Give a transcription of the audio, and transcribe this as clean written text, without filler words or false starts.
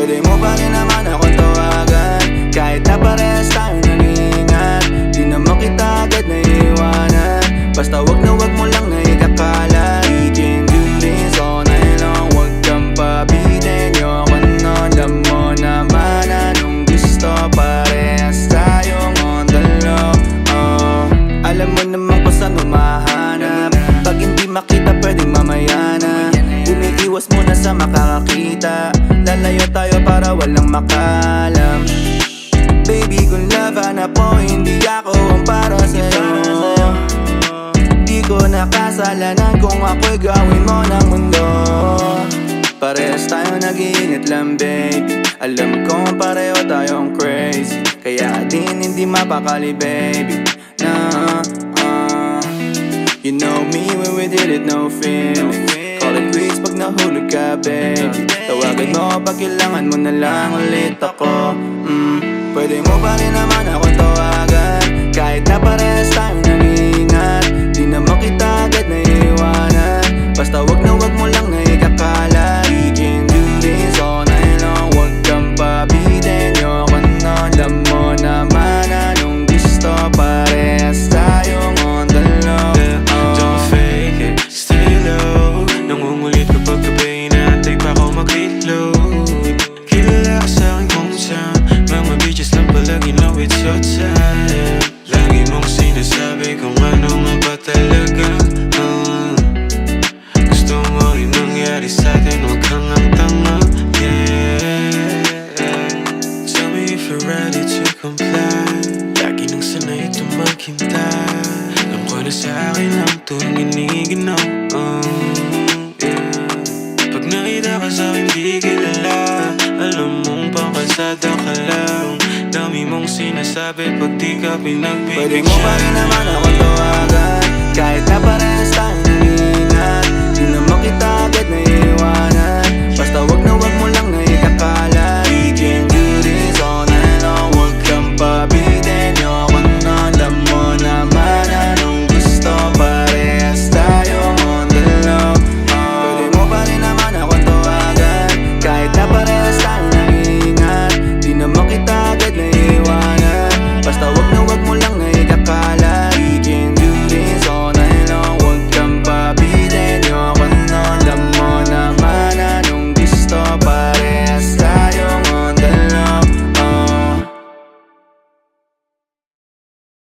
Pwede mo pa rin naman akong tawagan, kahit na parehas tayo nag-iingat. Di naman kita agad naiiwanan, basta wag mo lang na ikakalat. We can do this all night long, wag kang pabitin. Yoko nun, alam mo naman anong gusto. Parehas tayong on the low. Alam mo naman kung saan mahanap. Pag hindi makita pwedeng mamaya na. Umiiwas muna sa makakakita, lalayo tayo para walang makalam. Baby, kung love hanap mo, hindi ako ang para sa'yo. Di ko nakasalanan kung ako'y gawin mo ng mundo. Parehas tayo nag-iingat lang baby, alam kong pareho tayong crazy, kaya din hindi mapakali baby na you know me when we did it, no feeling. Call it quits pag nahulog ka baby, tawagan mo pag kailangan mo na lang ulit ako. Pwede mo pa rin naman akong tawagan, kahit na parehas tayo nag-iingat. Di naman kita agad naiiwanan, basta wag mo lang na ikakalat. We can do this all night long, wag kang pabitin. Yoko nun, alam mo naman anong gusto. Parehas tayong on the low. Don't fake it, stay low. Nangungulit kapag gabi, inaantay pa ako mag-reload. Kilala ka sa'kin kung saan, mga bitches lang palagi, know it's your time. Lagi mong sinasabi kung ano nga ba talaga. Gusto mo rin nangyari sa'tin, huwag kang ang tanga. Yeah, tell me if you're ready to comply. Lagi nang sanay ito maghintay. Alam ko na sa'kin lang tuwing giniginaw. Yeah. Pag nakita ka sa'kin di kilala, alam mong pangkalsada ka lang. Dami mong sinasabi pag di ka Pwede pinagbibigyan. mo pa rin naman akong tawagan, kahit na parehas